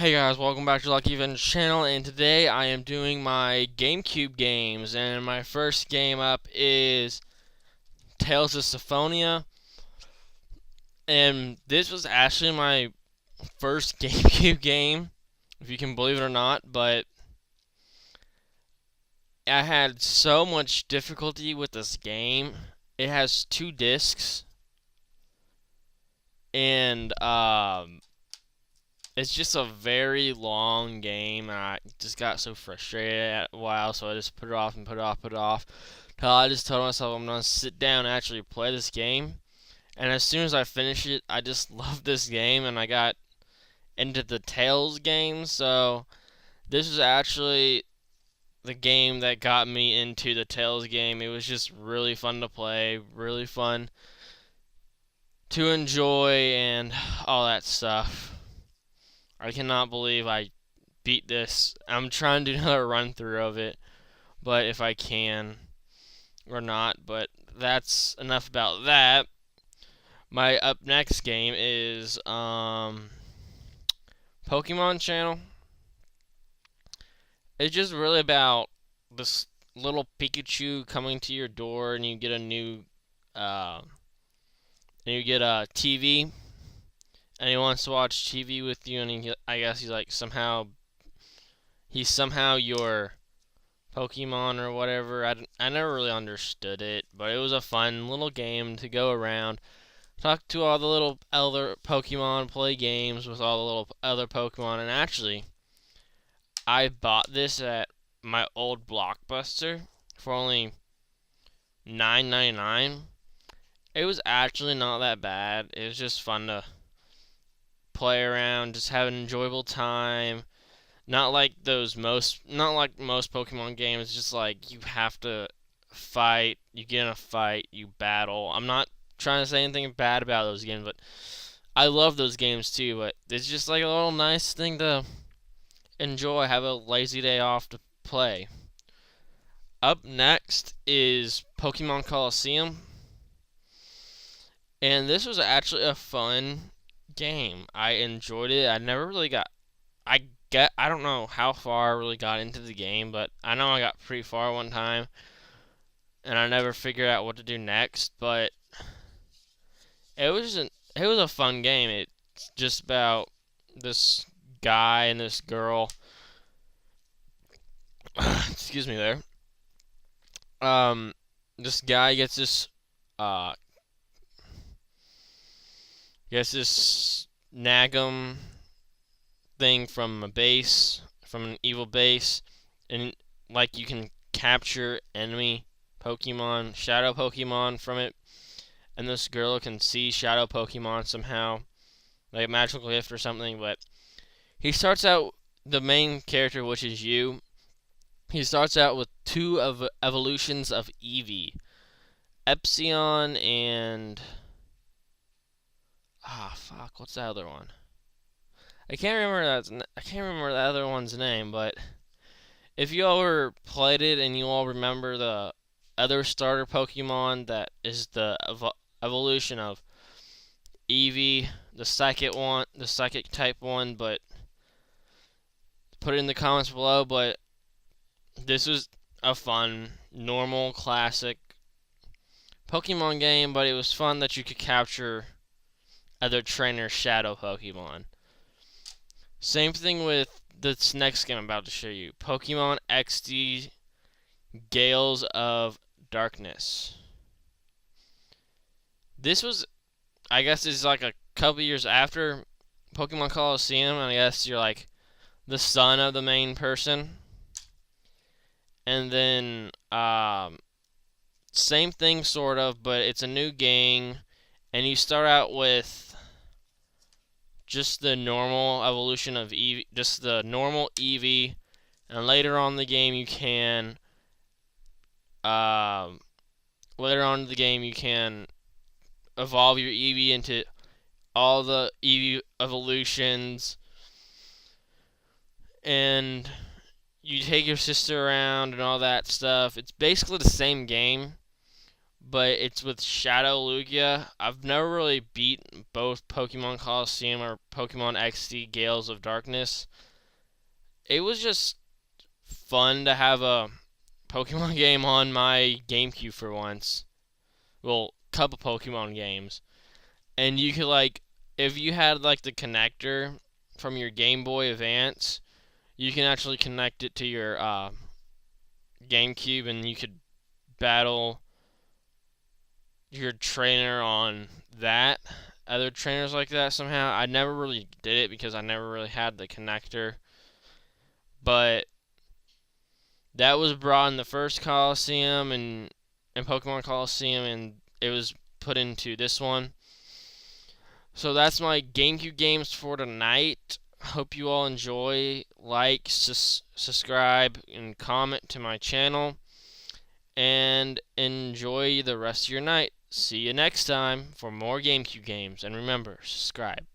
Hey guys, welcome back to Lucky Vin's channel, and today I am doing my GameCube games, and my first game up is Tales of Symphonia, and this was actually my first GameCube game, if you can believe it or not, but I had so much difficulty with this game. It has 2 discs, and it's just a very long game, and I just got so frustrated at a while, so I just put it off and put it off. Till I just told myself I'm gonna sit down and actually play this game. And as soon as I finished it, I just loved this game, and I got into the Tales game. So this was actually the game that got me into the Tales game. It was just really fun to play, really fun to enjoy, and all that stuff. I cannot believe I beat this. I'm trying to do another run through of it, but if I can or not. But that's enough about that. My up next game is Pokemon Channel. It's just really about this little Pikachu coming to your door, and you get a new a TV, and he wants to watch TV with you, and I guess he's somehow your Pokemon or whatever. I never really understood it, but it was a fun little game to go around, talk to all the little other Pokemon, play games with all the little other Pokemon. And actually, I bought this at my old Blockbuster for only $9.99. It was actually not that bad. It was just fun to play around, just have an enjoyable time. Not like most Pokemon games. Just like you have to fight, you get in a fight, you battle. I'm not trying to say anything bad about those games, but I love those games too. But it's just like a little nice thing to enjoy. Have a lazy day off to play. Up next is Pokemon Coliseum, and this was actually a fun game. I enjoyed it. I never really got. I don't know how far I really got into the game, but I know I got pretty far one time, and I never figured out what to do next. But it was a fun game. It's just about this guy and this girl. Excuse me there. This guy uh gets this Nagum thing from from an evil base, and like you can capture enemy Pokemon, shadow Pokemon from it, and this girl can see shadow Pokemon somehow, like a magical gift or something. But he starts out, the main character, which is you. He starts out with two of evolutions of Eevee, Epsilon and what's the other one? I can't remember the other one's name, but if you ever played it and you all remember the other starter Pokemon that is the evolution of Eevee, the psychic type one, but put it in the comments below. But this was a fun, normal, classic Pokemon game, but it was fun that you could capture other trainer shadow Pokemon. Same thing with this next game I'm about to show you, Pokemon XD Gales of Darkness. This was, I guess, is like a couple years after Pokemon Coliseum, and I guess you're like the son of the main person. And then, same thing sort of, but it's a new gang, and you start out with just the normal evolution of Eevee, just the normal Eevee, and later on in the game you can, evolve your Eevee into all the Eevee evolutions, and you take your sister around and all that stuff. It's basically the same game, but it's with Shadow Lugia. I've never really beat both Pokemon Coliseum or Pokemon XD Gales of Darkness. It was just fun to have a Pokemon game on my GameCube for once. Well, couple Pokemon games. And you could like, if you had like the connector from your Game Boy Advance, you can actually connect it to your GameCube, and you could battle your trainer on that. Other trainers like that somehow. I never really did it because I never really had the connector. But that was brought in the first Coliseum and Pokemon Coliseum, and it was put into this one. So that's my GameCube games for tonight. Hope you all enjoy. Like, subscribe, and comment to my channel. And enjoy the rest of your night. See you next time for more GameCube games. And remember, subscribe.